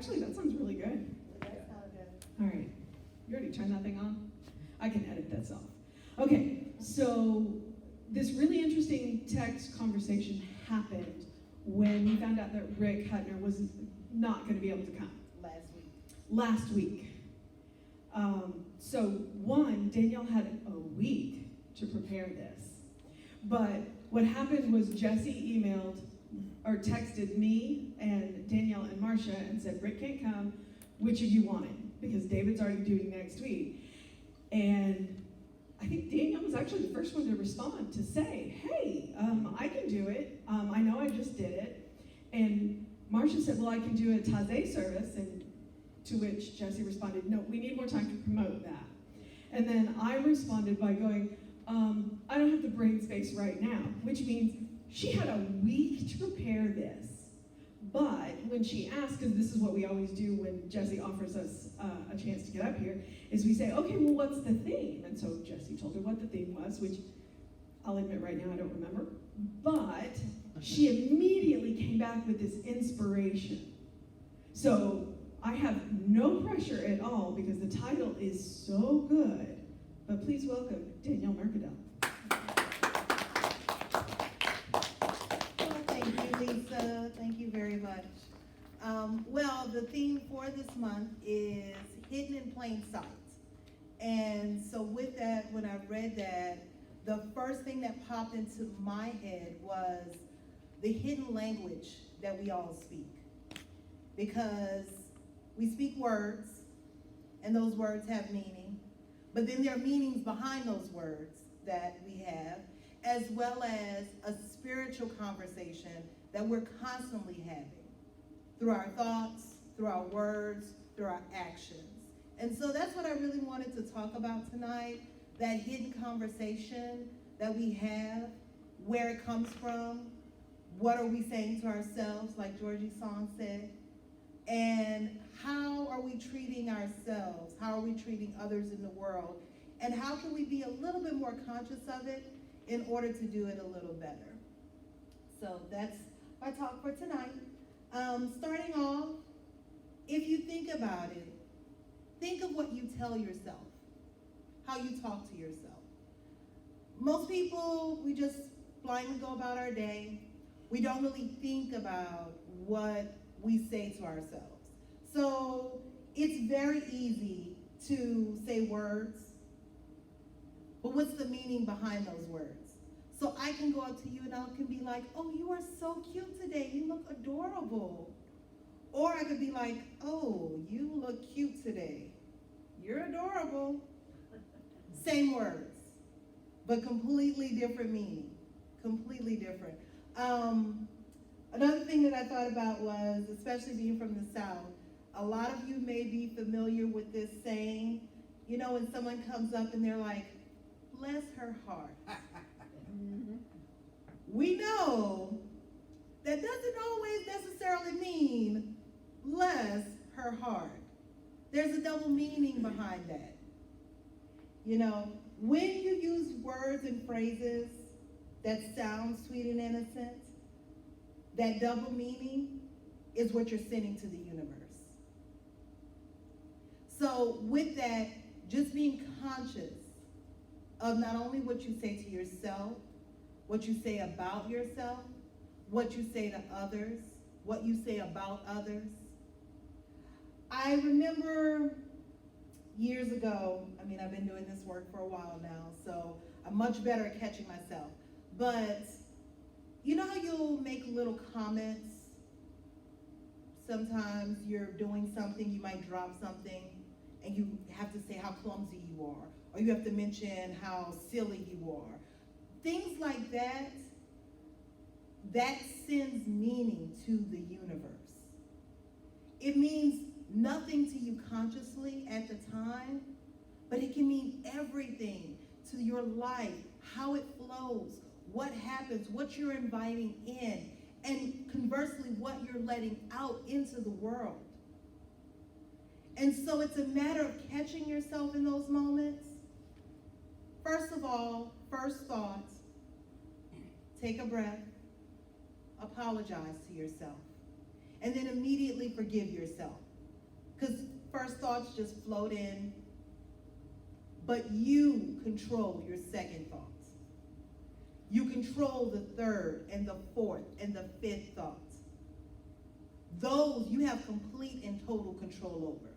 Actually, that sounds really good. That sounded good. All right. You already turned that thing on? I can edit this off. Okay, so this really interesting text conversation happened when we found out that Rick Hutner was not going to be able to come. Last week. So one, Danielle had a week to prepare this. But what happened was Jesse emailed or texted me and Danielle and Marcia and said, Rick can't come, which of you want it? Because David's already doing next week. And I think Danielle was actually the first one to respond to say, hey, I can do it. I know I just did it. And Marcia said, well, I can do a Taizé service. And to which Jesse responded, no, we need more time to promote that. And then I responded by going, I don't have the brain space right now, which means she had a week to prepare this. But when she asked, because this is what we always do when Jesse offers us a chance to get up here, is we say, okay, well, what's the theme? And so Jesse told her what the theme was, which I'll admit right now I don't remember. But she immediately came back with this inspiration. So I have no pressure at all because the title is so good. But please welcome Dainill Mercadel. Thank you, Lisa. Thank you very much. Well, the theme for this month is Hidden in Plain Sight. And so with that, when I read that, the first thing that popped into my head was the hidden language that we all speak. Because we speak words, and those words have meaning, but then there are meanings behind those words that we have, as well as a spiritual conversation that we're constantly having through our thoughts, through our words, through our actions. And so that's what I really wanted to talk about tonight, that hidden conversation that we have, where it comes from, what are we saying to ourselves, like Georgie's song said, and how are we treating ourselves, how are we treating others in the world, and how can we be a little bit more conscious of it in order to do it a little better. So that's my talk for tonight. Starting off, if you think about it, think of what you tell yourself, how you talk to yourself. Most people, we just blindly go about our day. We don't really think about what we say to ourselves. So it's very easy to say words, but what's the meaning behind those words? So I can go up to you and I can be like, oh, you are so cute today. You look adorable. Or I could be like, oh, you look cute today. You're adorable. Same words, but completely different meaning. Completely different. Another thing that I thought about was, especially being from the South, a lot of you may be familiar with this saying, you know, when someone comes up and they're like, bless her heart. We know that doesn't always necessarily mean bless her heart. There's a double meaning behind that. You know, when you use words and phrases that sound sweet and innocent, that double meaning is what you're sending to the universe. So with that, just being conscious of not only what you say to yourself, what you say about yourself, what you say to others, what you say about others. I remember years ago, I mean, I've been doing this work for a while now, so I'm much better at catching myself. But you know how you'll make little comments? Sometimes you're doing something, you might drop something, and you have to say how clumsy you are, or you have to mention how silly you are. Things like that, that sends meaning to the universe. It means nothing to you consciously at the time, but it can mean everything to your life, how it flows, what happens, what you're inviting in, and conversely, what you're letting out into the world. And so it's a matter of catching yourself in those moments. First of all, first thought, take a breath, apologize to yourself, and then immediately forgive yourself. first thoughts just float in, but you control your second thoughts. You control the third and the fourth and the fifth thoughts. Those you have complete and total control over.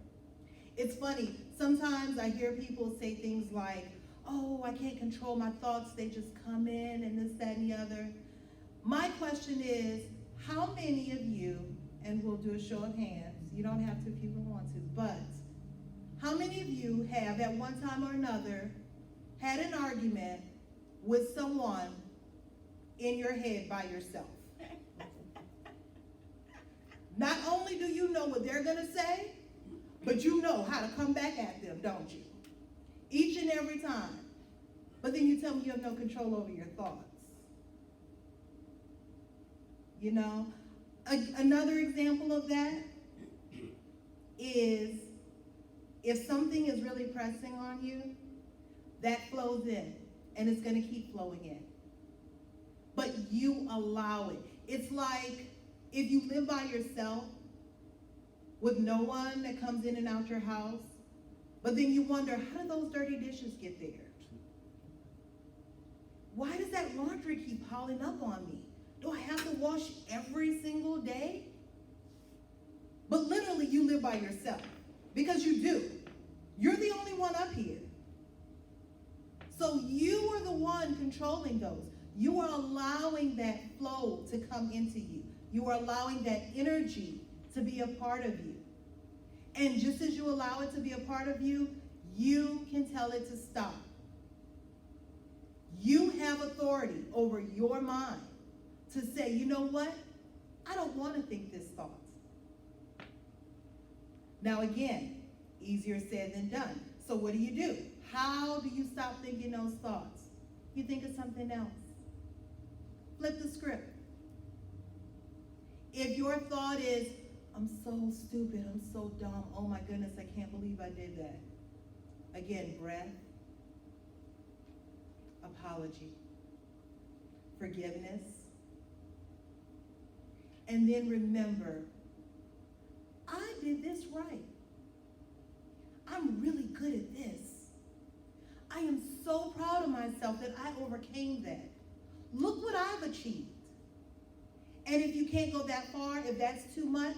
It's funny, sometimes I hear people say things like, oh, I can't control my thoughts, they just come in and this, that, and the other. My question is, how many of you, and we'll do a show of hands, you don't have to if you don't want to, but how many of you have at one time or another had an argument with someone in your head by yourself? Not only do you know what they're gonna say, but you know how to come back at them, don't you? Each and every time. But then you tell me you have no control over your thoughts. You know, another example of that is if something is really pressing on you, that flows in, and it's going to keep flowing in. But you allow it. It's like if you live by yourself with no one that comes in and out your house, but then you wonder, how do those dirty dishes get there? Why does that laundry keep piling up on me? Do I have to wash every single day? But literally, you live by yourself because you do. You're the only one up here. So you are the one controlling those. You are allowing that flow to come into you. You are allowing that energy to be a part of you. And just as you allow it to be a part of you, you can tell it to stop. You have authority over your mind to say, you know what? I don't want to think this thought. Now again, easier said than done. So what do? How do you stop thinking those thoughts? You think of something else. Flip the script. If your thought is, I'm so stupid, I'm so dumb, oh my goodness, I can't believe I did that. Again, breath, apology, forgiveness, and then remember, I did this right. I'm really good at this. I am so proud of myself that I overcame that. Look what I've achieved. And if you can't go that far, if that's too much,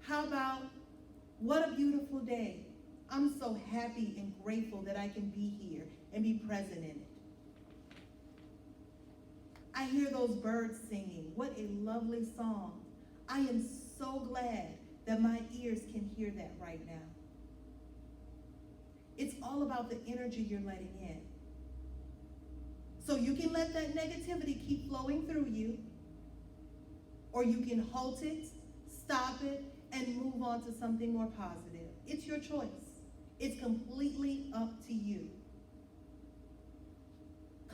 how about, what a beautiful day. I'm so happy and grateful that I can be here and be present in it. I hear those birds singing. What a lovely song. I am so glad that my ears can hear that right now. It's all about the energy you're letting in. So you can let that negativity keep flowing through you, or you can halt it, stop it, and move on to something more positive. It's your choice. It's completely up to you.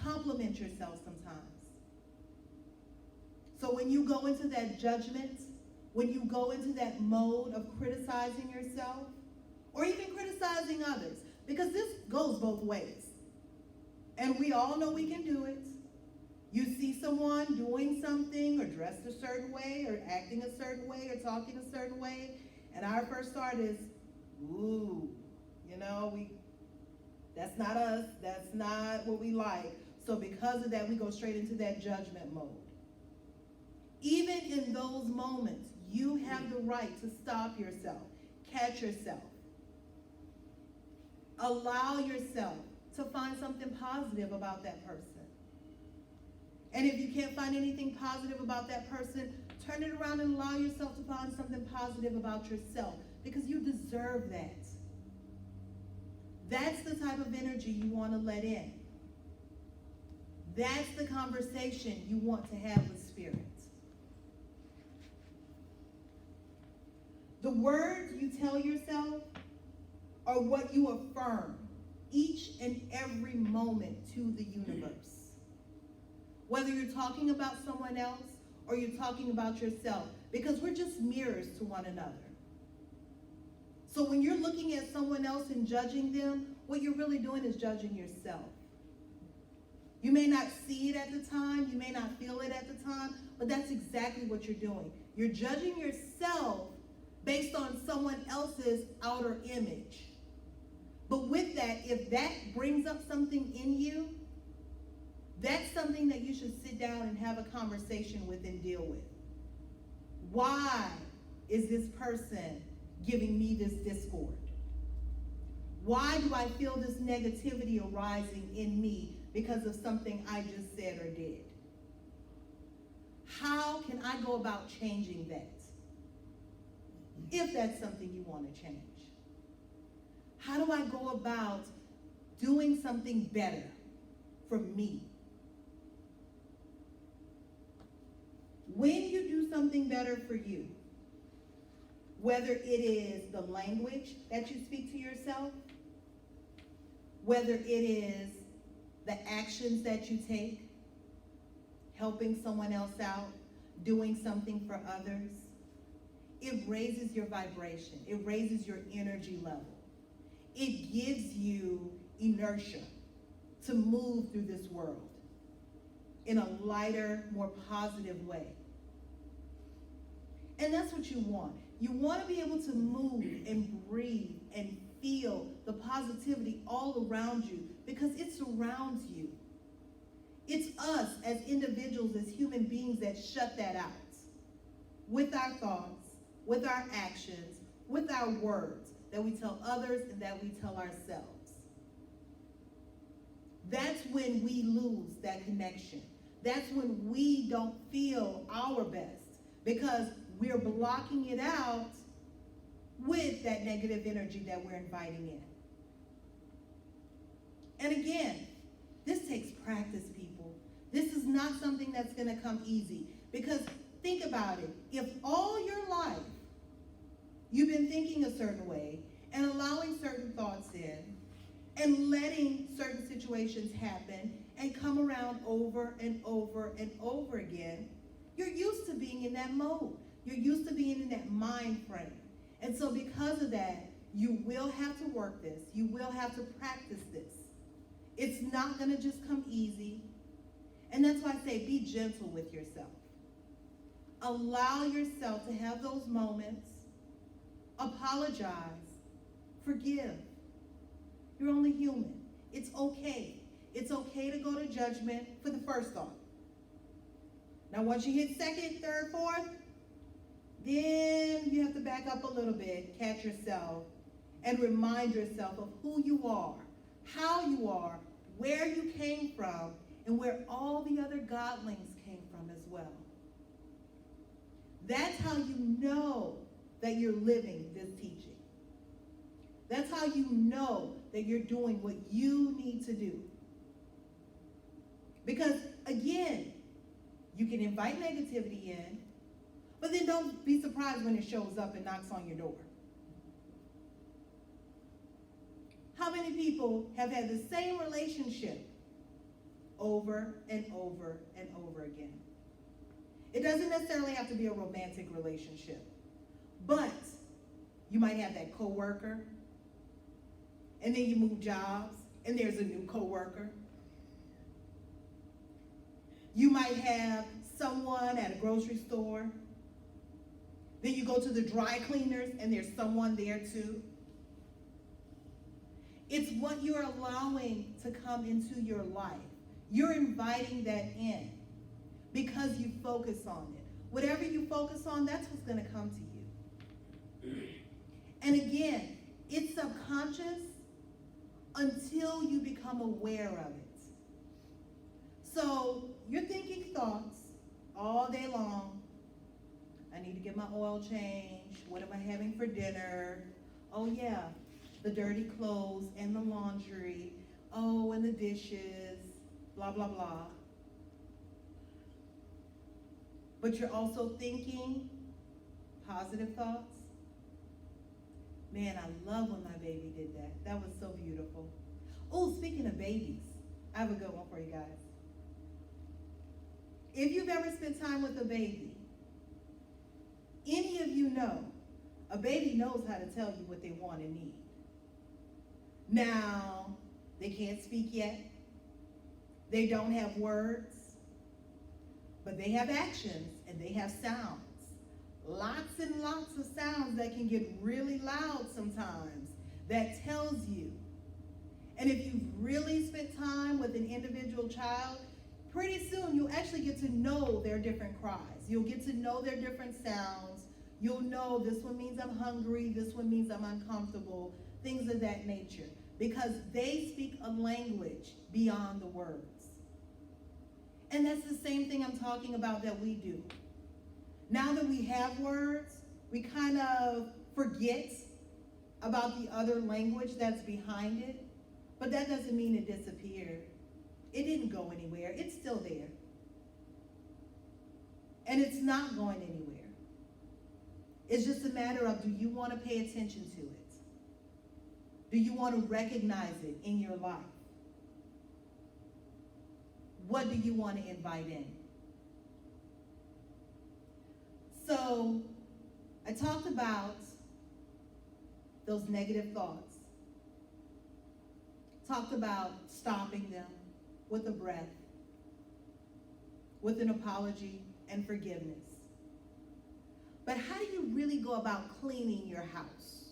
Compliment yourself sometimes. So when you go into that judgment, when you go into that mode of criticizing yourself, or even criticizing others, because this goes both ways. And we all know we can do it. You see someone doing something or dressed a certain way or acting a certain way or talking a certain way, and our first thought is, ooh, you know, that's not us, that's not what we like. So because of that, we go straight into that judgment mode. Even in those moments, you have the right to stop yourself, catch yourself. Allow yourself to find something positive about that person. And if you can't find anything positive about that person, turn it around and allow yourself to find something positive about yourself, because you deserve that. That's the type of energy you want to let in. That's the conversation you want to have with Spirit. The words you tell yourself are what you affirm each and every moment to the universe. Whether you're talking about someone else or you're talking about yourself, because we're just mirrors to one another. So when you're looking at someone else and judging them, what you're really doing is judging yourself. You may not see it at the time, you may not feel it at the time, but that's exactly what you're doing. You're judging yourself based on someone else's outer image. But with that, if that brings up something in you, that's something that you should sit down and have a conversation with and deal with. Why is this person giving me this discord? Why do I feel this negativity arising in me because of something I just said or did? How can I go about changing that? If that's something you want to change. How do I go about doing something better for me? When you do something better for you, whether it is the language that you speak to yourself, whether it is the actions that you take, helping someone else out, doing something for others, it raises your vibration. It raises your energy level. It gives you inertia to move through this world in a lighter, more positive way. And that's what you want. You want to be able to move and breathe and feel the positivity all around you because it surrounds you. It's us as individuals, as human beings, that shut that out with our thoughts, with our actions, with our words that we tell others and that we tell ourselves. That's when we lose that connection. That's when we don't feel our best because we're blocking it out with that negative energy that we're inviting in. And again, this takes practice, people. This is not something that's going to come easy because think about it. If all your life you've been thinking a certain way and allowing certain thoughts in and letting certain situations happen and come around over and over and over again, you're used to being in that mode. You're used to being in that mind frame. And so because of that, you will have to work this. You will have to practice this. It's not going to just come easy. And that's why I say be gentle with yourself. Allow yourself to have those moments. Apologize. Forgive. You're only human. It's okay. It's okay to go to judgment for the first thought. Now once you hit second, third, fourth, then you have to back up a little bit, catch yourself, and remind yourself of who you are, how you are, where you came from, and where all the other godlings came from as well. That's how you know that you're living this teaching. That's how you know that you're doing what you need to do. Because, again, you can invite negativity in, but then don't be surprised when it shows up and knocks on your door. How many people have had the same relationship over and over and over again? It doesn't necessarily have to be a romantic relationship, but you might have that coworker, and then you move jobs, and there's a new coworker. You might have someone at a grocery store. Then you go to the dry cleaners, and there's someone there too. It's what you're allowing to come into your life. You're inviting that in because you focus on it. Whatever you focus on, that's what's going to come to you. And again, it's subconscious until you become aware of it. So you're thinking thoughts all day long. I need to get my oil changed. What am I having for dinner? Oh yeah, the dirty clothes and the laundry. Oh, and the dishes, blah, blah, blah. But you're also thinking positive thoughts. Man, I love when my baby did that. That was so beautiful. Oh, speaking of babies, I have a good one for you guys. If you've ever spent time with a baby, any of you know, a baby knows how to tell you what they want and need. Now, they can't speak yet. They don't have words, but they have actions and they have sounds, lots and lots of sounds that can get really loud sometimes that tells you. And if you've really spent time with an individual child, pretty soon you'll actually get to know their different cries. You'll get to know their different sounds. You'll know this one means I'm hungry, this one means I'm uncomfortable, things of that nature. Because they speak a language beyond the words. And that's the same thing I'm talking about that we do. Now that we have words, we kind of forget about the other language that's behind it. But that doesn't mean it disappeared. It didn't go anywhere. It's still there. And it's not going anywhere. It's just a matter of, do you want to pay attention to it? Do you want to recognize it in your life? What do you want to invite in? So, I talked about those negative thoughts. Talked about stopping them with a breath, with an apology and forgiveness. But how do you really go about cleaning your house?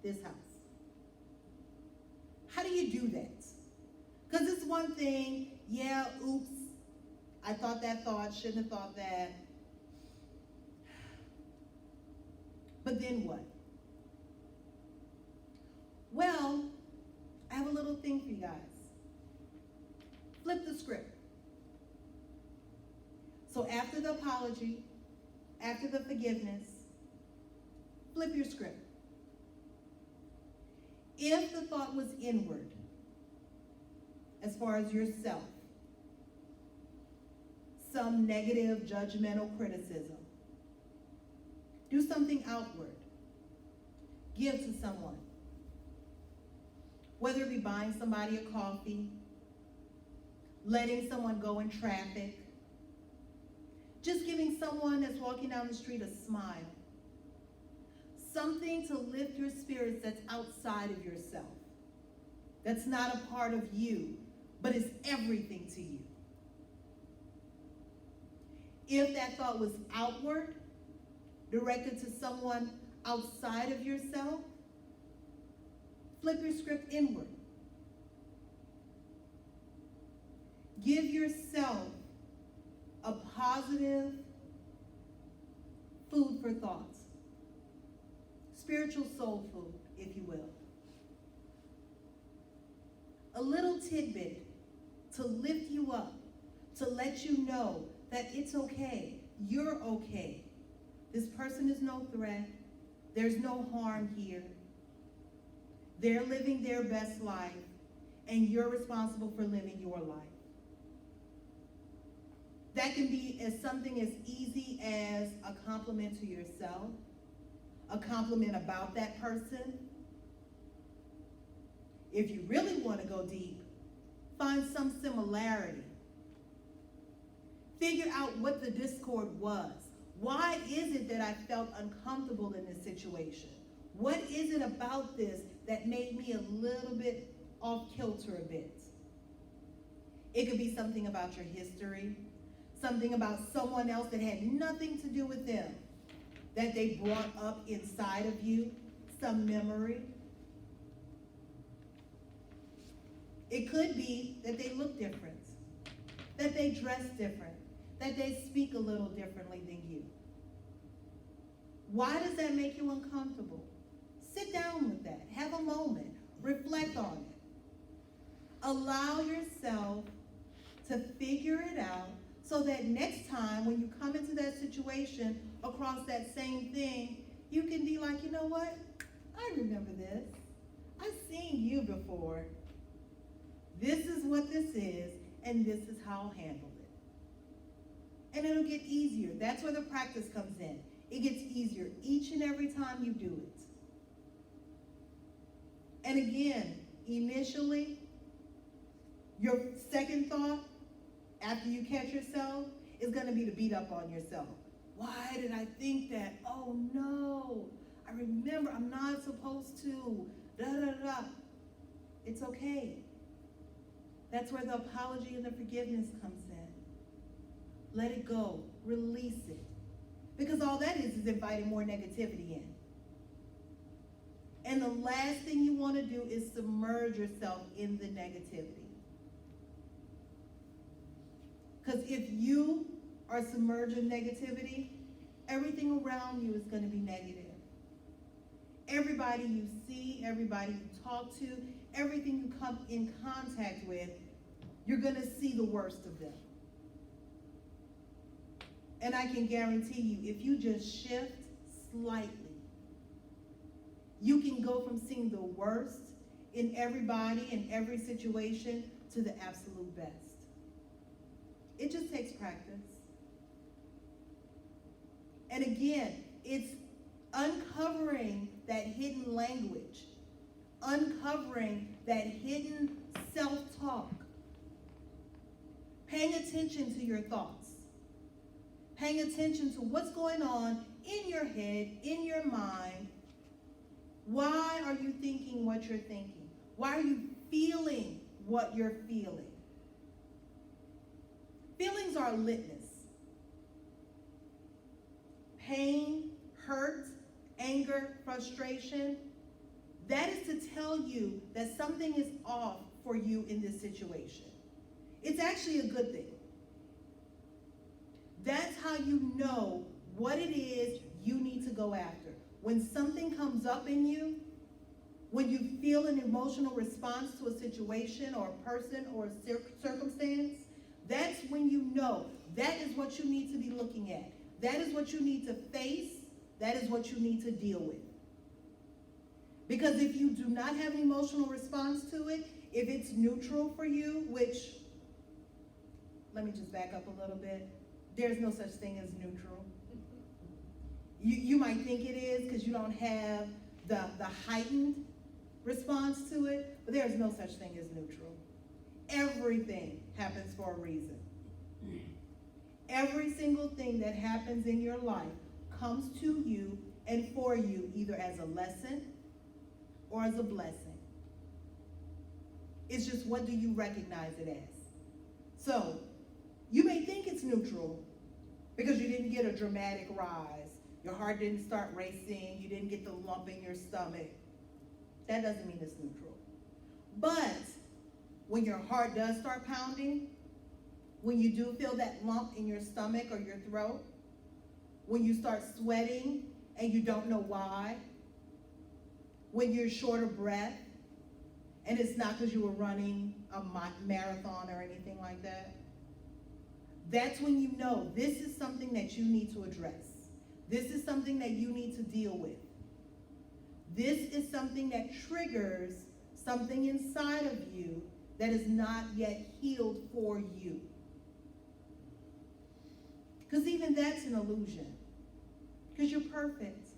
This house. How do you do that? Because it's one thing, yeah, oops, I thought that thought, shouldn't have thought that. But then what? Well, I have a little thing for you guys. Flip the script. So after the apology, after the forgiveness, flip your script. If the thought was inward, as far as yourself, some negative judgmental criticism, do something outward. Give to someone. Whether it be buying somebody a coffee, letting someone go in traffic, just giving someone that's walking down the street a smile. Something to lift your spirits that's outside of yourself. That's not a part of you, but is everything to you. If that thought was outward, directed to someone outside of yourself, flip your script inward. Give yourself a positive food for thoughts. Spiritual soul food, if you will. A little tidbit to lift you up, to let you know that it's okay. You're okay. This person is no threat. There's no harm here. They're living their best life, and you're responsible for living your life. That can be as something as easy as a compliment to yourself, a compliment about that person. If you really want to go deep, find some similarity. Figure out what the discord was. Why is it that I felt uncomfortable in this situation? What is it about this that made me a little bit off kilter a bit? It could be something about your history, something about someone else that had nothing to do with them, that they brought up inside of you, some memory. It could be that they look different, that they dress different, that they speak a little differently than you. Why does that make you uncomfortable? Sit down with that. Have a moment. Reflect on it. Allow yourself to figure it out so that next time when you come into that situation across that same thing, you can be like, you know what? I remember this. I've seen you before. This is what this is, and this is how I'll handle it. And it'll get easier. That's where the practice comes in. It gets easier each and every time you do it. And again, initially, your second thought, after you catch yourself, is going to be to beat up on yourself. Why did I think that? Oh no, I remember I'm not supposed to, da da da. It's okay. That's where the apology and the forgiveness comes in. Let it go, release it. Because all that is inviting more negativity in. And the last thing you want to do is submerge yourself in the negativity. Because if you are submerged in negativity, everything around you is going to be negative. Everybody you see, everybody you talk to, everything you come in contact with, you're going to see the worst of them. And I can guarantee you, if you just shift slightly, you can go from seeing the worst in everybody, in every situation, to the absolute best. It just takes practice. And again, it's uncovering that hidden language, uncovering that hidden self-talk, paying attention to your thoughts, paying attention to what's going on in your head, in your mind. Why are you thinking what you're thinking? Why are you feeling what you're feeling? Feelings are a litmus. Pain, hurt, anger, frustration, that is to tell you that something is off for you in this situation. It's actually a good thing. That's how you know what it is you need to go after. When something comes up in you, when you feel an emotional response to a situation or a person or a circumstance, that's when you know that is what you need to be looking at. That is what you need to face. That is what you need to deal with. Because if you do not have an emotional response to it, if it's neutral for you, which, let me just back up a little bit. There's no such thing as neutral. You might think it is because you don't have the heightened response to it, but there's no such thing as neutral. Everything happens for a reason. Every single thing that happens in your life comes to you and for you either as a lesson or as a blessing. It's just, what do you recognize it as? So, you may think it's neutral because you didn't get a dramatic rise. Your heart didn't start racing. You didn't get the lump in your stomach. That doesn't mean it's neutral. But when your heart does start pounding, when you do feel that lump in your stomach or your throat, when you start sweating and you don't know why, when you're short of breath, and it's not because you were running a marathon or anything like that, that's when you know this is something that you need to address. This is something that you need to deal with. This is something that triggers something inside of you that is not yet healed for you. Because even that's an illusion. Because you're perfect.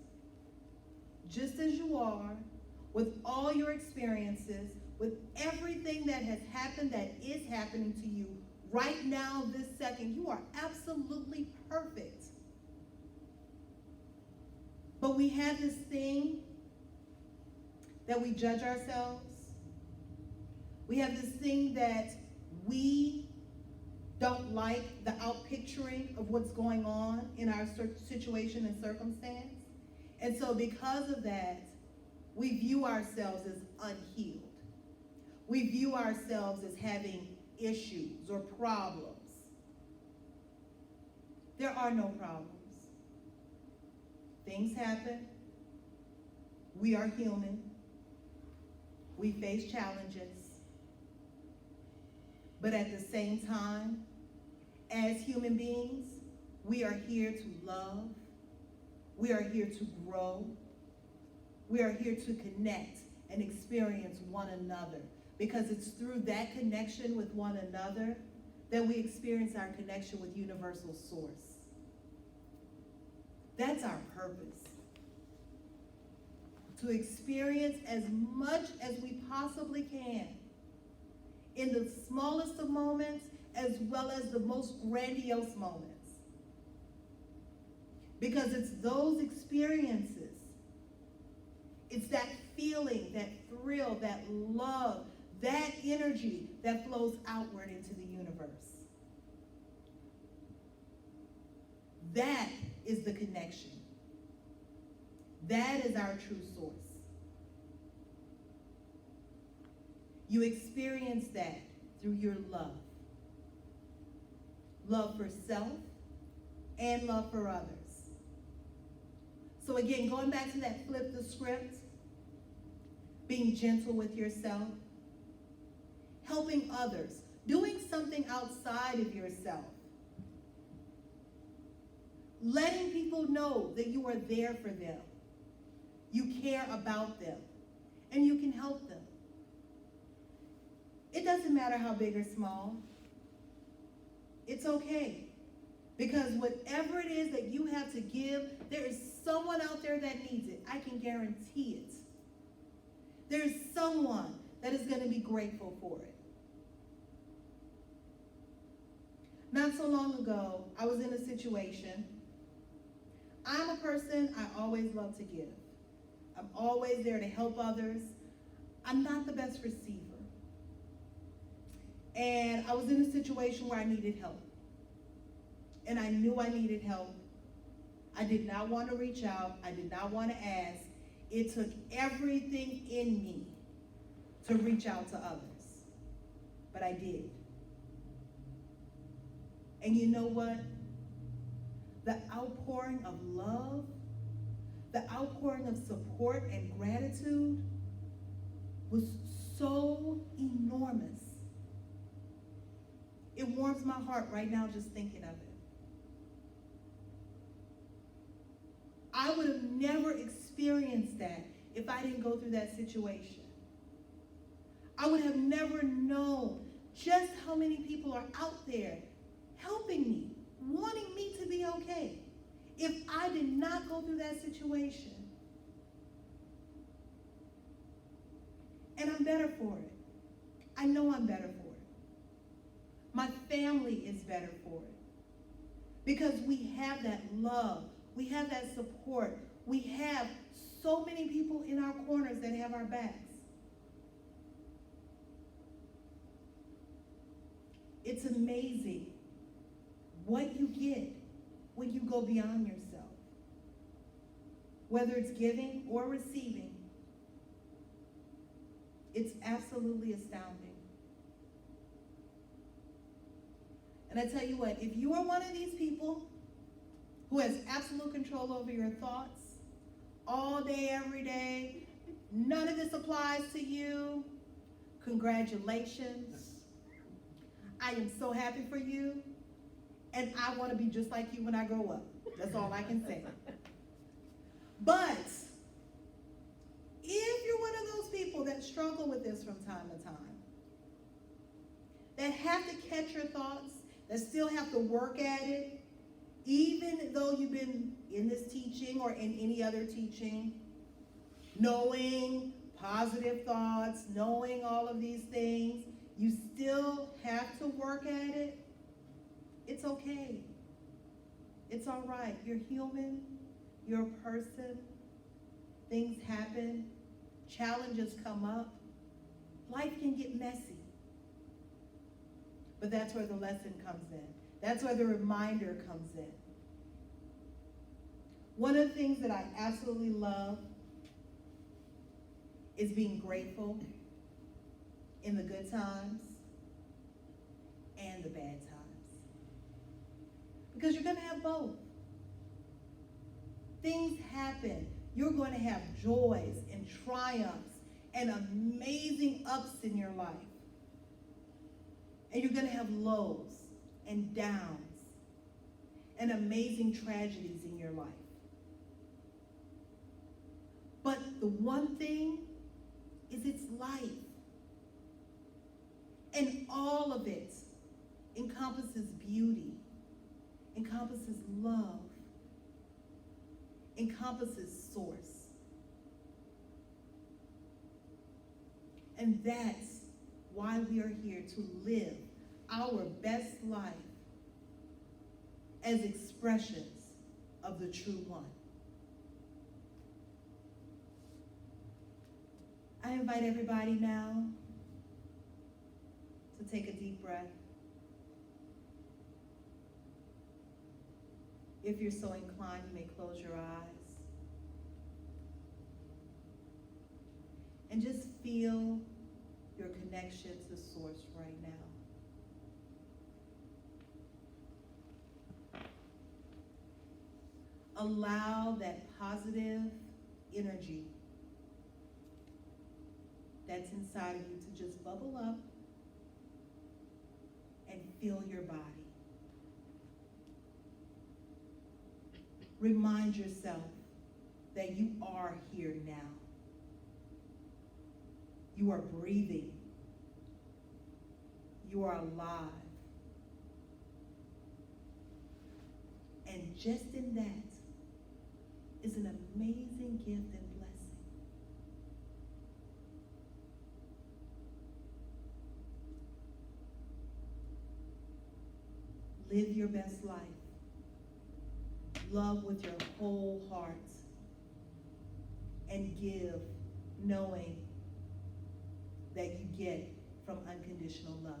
Just as you are, with all your experiences, with everything that has happened, that is happening to you right now, this second, you are absolutely perfect. But we have this thing that we judge ourselves. We have this thing that we don't like the outpicturing of what's going on in our situation and circumstance. And so because of that, we view ourselves as unhealed. We view ourselves as having issues or problems. There are no problems. Things happen. We are human. We face challenges. But at the same time, as human beings, we are here to love. We are here to grow. We are here to connect and experience one another, because it's through that connection with one another that we experience our connection with universal source. That's our purpose. To experience as much as we possibly can in the smallest of moments as well as the most grandiose moments. Because it's those experiences, it's that feeling, that thrill, that love, that energy that flows outward into the universe. That is the connection. That is our true source. You experience that through your love. Love for self and love for others. So again, going back to that flip the script, being gentle with yourself, helping others, doing something outside of yourself, letting people know that you are there for them, you care about them, and you can help them. It doesn't matter how big or small. It's okay. Because whatever it is that you have to give, there is someone out there that needs it. I can guarantee it. There is someone that is going to be grateful for it. Not so long ago, I was in a situation. I'm a person, I always love to give. I'm always there to help others. I'm not the best receiver. And I was in a situation where I needed help. And I knew I needed help. I did not want to reach out. I did not want to ask. It took everything in me to reach out to others. But I did. And you know what? The outpouring of love, the outpouring of support and gratitude was so enormous. It warms my heart right now just thinking of it. I would have never experienced that if I didn't go through that situation. I would have never known just how many people are out there helping me, wanting me to be okay, if I did not go through that situation. And I'm better for it. I know I'm better for it. My family is better for it. Because we have that love. We have that support. We have so many people in our corners that have our backs. It's amazing what you get when you go beyond yourself. Whether it's giving or receiving, it's absolutely astounding. And I tell you what, if you are one of these people who has absolute control over your thoughts all day, every day, none of this applies to you, congratulations. I am so happy for you, and I want to be just like you when I grow up. That's all I can say. But if you're one of those people that struggle with this from time to time, that have to catch your thoughts, that still have to work at it, even though you've been in this teaching or in any other teaching, knowing positive thoughts, knowing all of these things, you still have to work at it, it's okay. It's all right. You're human. You're a person. Things happen. Challenges come up. Life can get messy. But that's where the lesson comes in. That's where the reminder comes in. One of the things that I absolutely love is being grateful in the good times and the bad times. Because you're going to have both. Things happen. You're going to have joys and triumphs and amazing ups in your life. And you're going to have lows and downs and amazing tragedies in your life. But the one thing is it's life. And all of it encompasses beauty, encompasses love, encompasses source. And that's why we are here, to live our best life as expressions of the true one. I invite everybody now to take a deep breath. If you're so inclined, you may close your eyes. And just feel your connection to Source right now. Allow that positive energy that's inside of you to just bubble up and fill your body. Remind yourself that you are here now. You are breathing. You are alive. And just in that is an amazing gift and blessing. Live your best life. Love with your whole heart. And give knowing that you get from unconditional love.